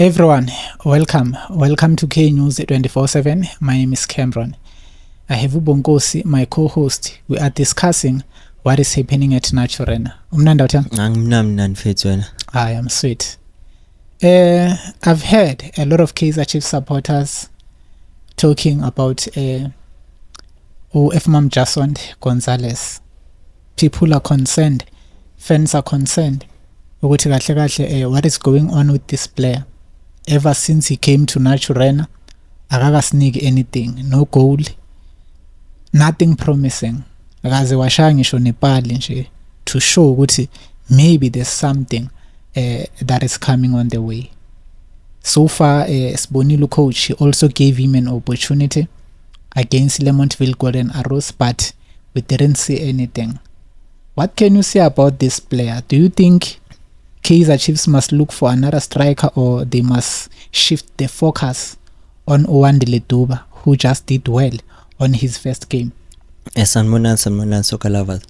Everyone, welcome to K News 24/7. My name is Cameron. I have Ubongosi, my co-host. We are discussing what is happening at Naturena. I am sweet. I've heard a lot of KAIZER Chiefs supporters talking about F-Mam Jason Gonzalez. People are concerned, fans are concerned. What is going on with this player? Ever since he came to Naturena, akakasniki anything, no goal, nothing promising. Akaze washaya ngisho nepali nje to show ukuthi maybe there's something that is coming on the way. So far, Sibonile coach, he also gave him an opportunity against Midfield Golden Arrows, but we didn't see anything. What can you say about this player? Do you think KAIZER Chiefs must look for another striker, or they must shift the focus on Owandile Duba, who just did well on his first game? Sanmonan Sokalavas.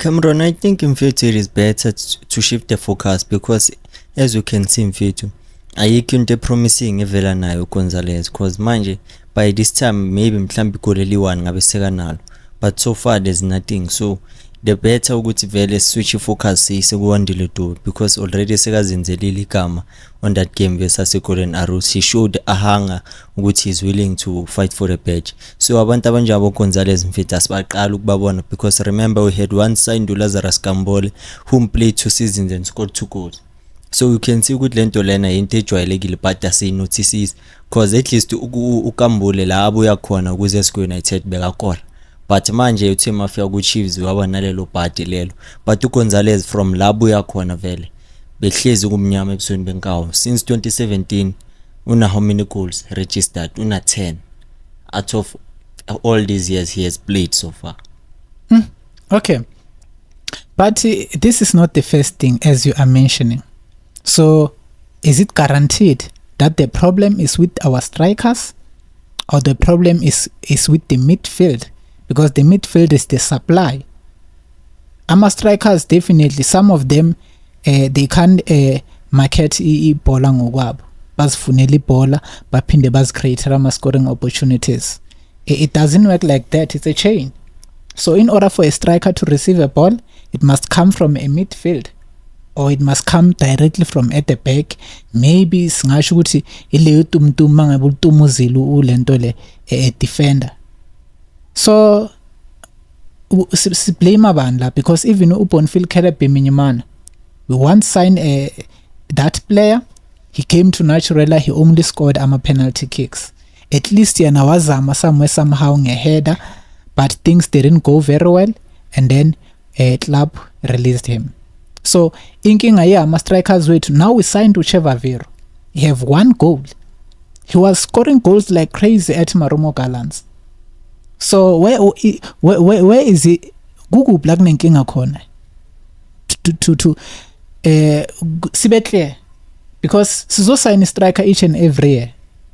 Cameron, I think in future it is better to shift the focus because, as you can see in future, ayikho promising evela nayo Gonzalez, because manje by this time maybe mhlambi goleli one ngabe sekanalo, but so far there's nothing. So the better ukuthi vele switch focus sekuwandile do, because already sekazenzelile igama on that game versus Golden Arrows. He showed a hunger ukuthi he's willing to fight for the badge. So abantu abanjabo Gonzalez mfethu asibaqala ukubabona, because remember we had one signed Lazarus Kambole whom played 2 seasons and scored 2 goals. So you can see ukuthi lento lena into ejwayelekile, but asinotices because at least uKambole la abuya khona ukuze SK United bekakora. But manje uthi mafia ku Chiefs waba nalelo party lelo, but uGonzalez from labo yakhona vele behlezi kumnyama ebusweni benkawo. Since 2017 una how many goals registered? Una 10 out of all these years he has played so far. Okay, but this is not the first thing as you are mentioning. So is it guaranteed that the problem is with our strikers, or the problem is with the midfield? Because the midfield is the supply. Our strikers, definitely, some of them, they can't market bola ngokwabo. Basifunela bola, baphinde bazicreate ama-scoring opportunities. It doesn't work like that. It's a chain. So in order for a striker to receive a ball, it must come from a midfield, or it must come directly from at the back. Maybe singasho ukuthi ileyo tumtuma ngabe utumuzile ulento le a defender. So blame abandla, because even Ubonfield Kelebe Minyimana, we once signed that player. He came to Naturela, he only scored penalty kicks. At least yana wazama somewhere somehow ngeheader, but things didn't go very well, and then club released him. So inkinga ama strikers wethu, now we signed Ucheva Vero. He have 1 goal. He was scoring goals like crazy at Marumo Gallants. So where is it? Google black nenkinga khona to sibe clear, because sizo sign a striker each and every year,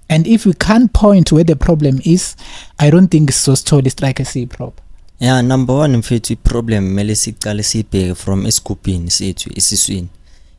and if we can't point where the problem is, I don't think so story striker see problem. Yeah, number 1 mfethu problem mele siqale sibheke from esikupini sethu isiswini.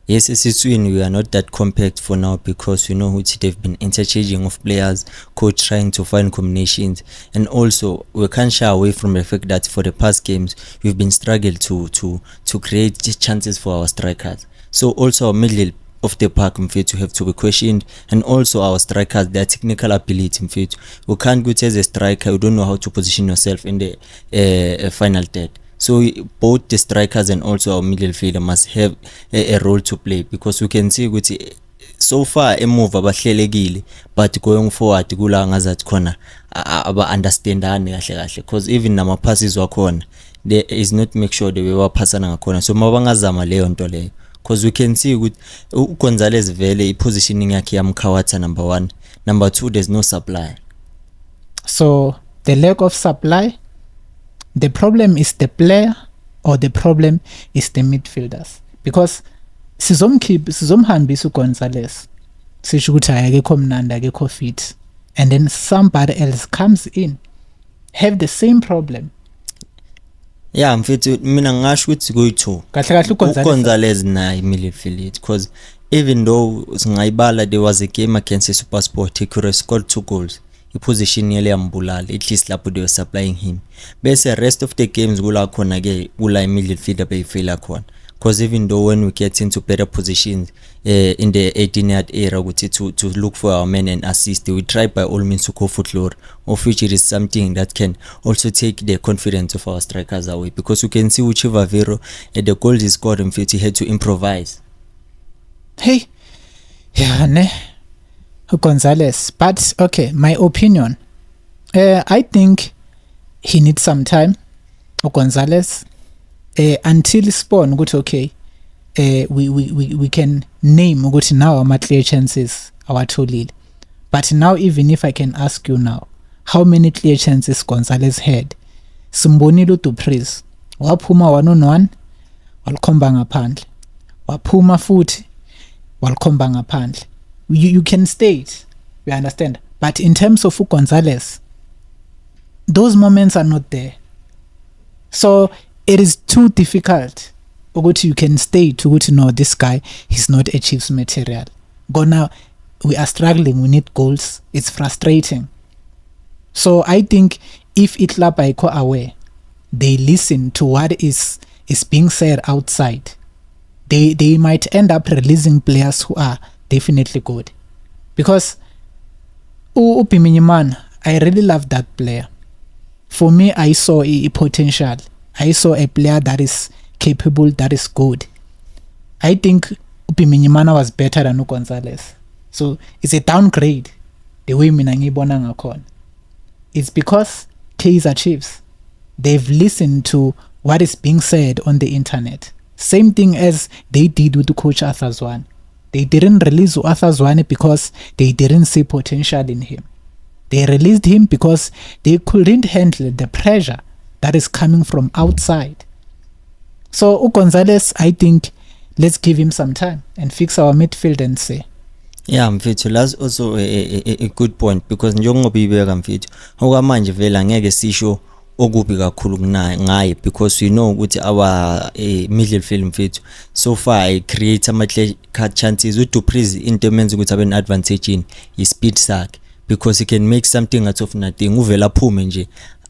Yes, we are not that compact for now, because we know which they've been interchanging of players, coach trying to find combinations, and also we can't shy away from the fact that for the past games we've been struggling to create chances for our strikers. So also our middle of the park mfethu have to be questioned, and also our strikers, their technical ability mfethu. We can't go as a striker, you don't know how to position yourself in the final third. So both the strikers and also our midfielder must have a role to play, because we can see ukuthi so far a move abahlelekile, but going forward kula ngazathi khona aba understandane kahle kahle, because even nama passes wakhona there is not make sure they were passana ngakhona. So mabangazama leyo nto leyo, because we can see ukuthi uGonzalez vele i-positioning yakhe yamkhawatha number 1, number 2 there's no supply. So the lack of supply, the problem is the player, or the problem is the midfielders? Because sizomhambisa uGonzalez, sisho ukuthi akekho mnandi, akekho fit, and then somebody else comes in have the same problem. Yeah, mfethu mina ngasho ukuthi kuyi2 kahle kahle uGonzalez naye midfield, because even though singayibala there was a game against SuperSport, he could have scored 2 goals. I-position yele yambulala, at least lapho they were supplying him. Bese rest of the games kula khona ke kula midfielder beyifela khona. Because even though when we get into better positions in the 18-yard area to look for our men and assist, we try by all means to go for glory, of which it is something that can also take the confidence of our strikers away. Because you can see whichever Vero the goal is scored in he had to improvise. Hey, yeah, ne, Gonzalez. But okay, my opinion. I think he needs some time. Gonzalez. Until spawn ukuthi okay we can name ukuthi now our clear chances awatholile. But now even if I can ask you now, how many clear chances Gonzalez had? Simbonile uDupreez waphuma 1-on-1 walikhomba ngaphandle, waphuma futhi walikhomba ngaphandle. You can state, you understand, but in terms of Gonzalez, those moments are not there. So it is too difficult ukuthi you can state ukuthi no, this guy is not a Chiefs material. Go now, we are struggling, we need goals, it's frustrating. So I think if iklub ayikho aware, they listen to what is being said outside, they might end up releasing players who are definitely good. Because Upiminyimana, I really love that player. For me, I saw a potential. I saw a player that is capable, that is good. I think Upiminyimana was better than Gonzalez. So it's a downgrade the way mina ngibona ngakhona. It's because KAIZER Chiefs, they've listened to what is being said on the internet. Same thing as they did with coach Arthur Zwane. They didn't release Arthur Zwane because they didn't see potential in him. They released him because they couldn't handle the pressure that is coming from outside. So Gonzalez, I think let's give him some time and fix our midfield and say. Yeah, mfethu, that's also a good point, because njengoba ibeka mfethu okwamanje vele angeke sisho okubi kakhulu ngaye, because we know ukuthi our midfield mfethu so far I create ama clear cut chances. uDupreez into emenza ukuthi abe advantage in speed sakhe, because he can make something out of nothing. Uvela phume nje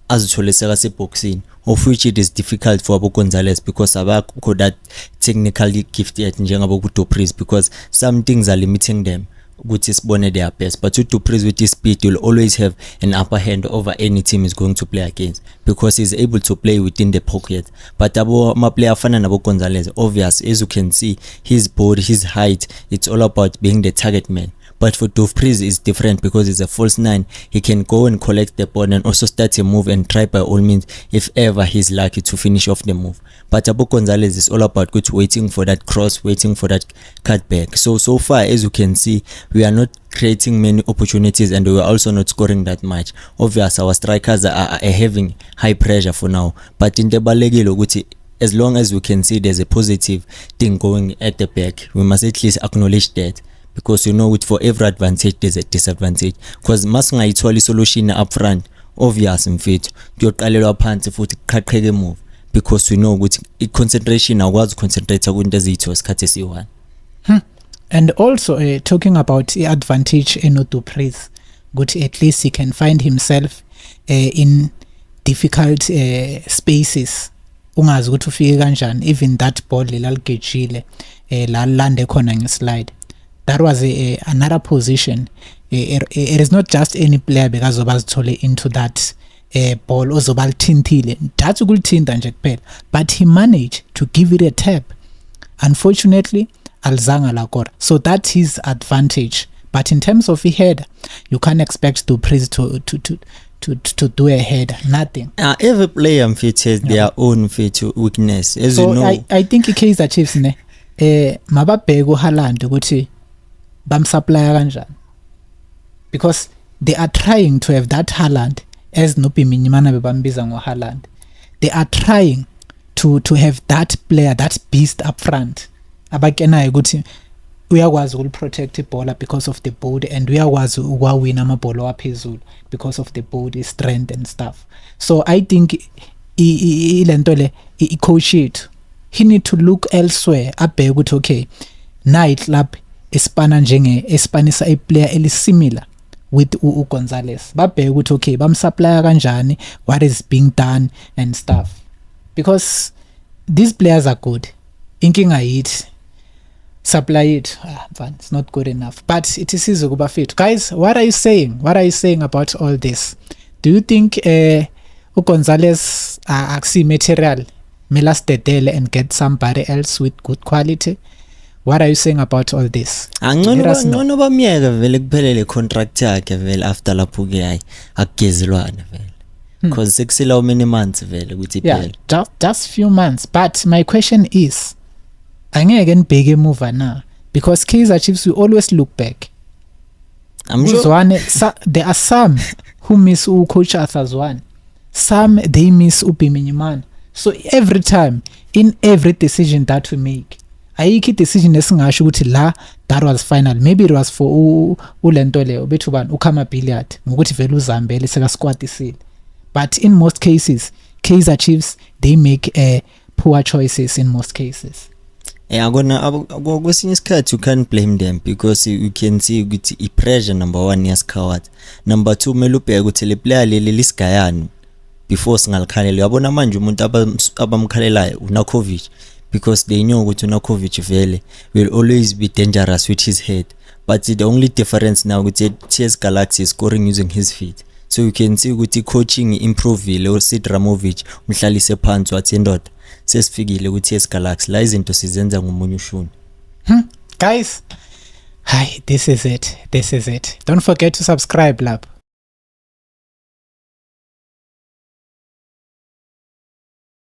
azithole sekaseboxini, of which it is difficult for Gonzalez because abakho that technically gifted njengabo uDupreez, because some things are limiting them ukuthi sibone their best. But uDupreez with his speed will always have an upper hand over any team is going to play against, because he's able to play within the pocket. But abo ma player afana nabo Gonzalez, obvious as you can see his body, his height, it's all about being the target man. But for Dupreez is different because it's a false 9. He can go and collect the ball and also start a move and try by all means if ever he's lucky to finish off the move. But Abu Gonzalez is all about good, waiting for that cross, waiting for that cutback. So far as you can see, we are not creating many opportunities and we are also not scoring that much. Obvious, our strikers are having high pressure for now. But in the balegilo, as long as we can see there's a positive thing going at the back, we must at least acknowledge that. Because you know, for every advantage there's a disadvantage. Because masingayitholi solution up front, obvious mfethu kuyoqalelwa phansi futhi qhaqheke move, because we know ukuthi i-concentration akwazi concentrate kwinto ezitho isikhathi esiyi-1. And also talking about the advantage Dupreez, good, at least he can find himself in difficult spaces. Ungazi ukuthi ufike kanjani, even that ball laligejile la lande khona ngeslide. That was another position. It is not just any player because zobazithole into that ball ozobalithinthile that's ukulithinta nje kuphela, but he managed to give it a tap. Unfortunately alizanga la kora, so that's his advantage. But in terms of a header, you can't expect Dupreez to do a header, nothing. Every player has their own weakness, as so you know. I think KAIZER Chiefs ne mababheke uHaaland ukuthi bamsupply kanjani, because they are trying to have that Haaland as Upiminyimana bebambiza ngoHaaland. They are trying to have that player, that beast up front abakenayo ukuthi uyakwazi ukuprotect ibhola because of the body, and uyakwazi ukwawina amabhola waphezulu because of the body strength and stuff. So I think ilento le i-coach yethu, he need to look elsewhere, abheke ukuthi okay, na club espana njenge espanisa a player elisimilar with Gonzalez. Babheke ukuthi okay bamsupply kanjani, what is being done and stuff, because these players are good. Inkinga yithi supply it, it's not good enough, but it is easy kuba fit. Guys, what are you saying about all this? Do you think Gonzalez aksi material melas dedele and get somebody else with good quality? What are you saying about all this? Angcono bamyeke vele kuphelele contract yakhe vele after lapho ke hayi akugezelwana vele, because sekusela how many months vele ukuthi iphele. Just few months, but my question is angeke nibheke emuva na, because KAIZER Chiefs we always look back. I'm sure there are some who miss coach Arthur Zwane, some they miss Ubiminyimana. So every time, in every decision that we make, ayikho decision esingasho ukuthi la that was final. Maybe it was for ulento leyo bethu bani ukhama billiard ngokuthi vele uzambele seka squad isile, but in most cases KAIZER Chiefs they make poor choices in most cases. Kwesinye isikhathi you can't blame them, because you can see ukuthi i-pressure number 1 yasikhawat, number 2 kumele ubheke ukuthi le player leli lisigayani before singalikhalela. Uyabona manje umuntu abamkhalelayo uNakovic, because they know ukuthi uNakovic vele will always be dangerous with his head, but the only difference now ukuthi TS Galaxy is scoring using his feet. So you can see ukuthi coaching improve or Sid Ramovic umhlalise phansi wathi ndoda sesifikile ukuthi TS Galaxy la izinto sizenza ngomunye ushuni. Guys, hi, this is it. Don't forget to subscribe, lab.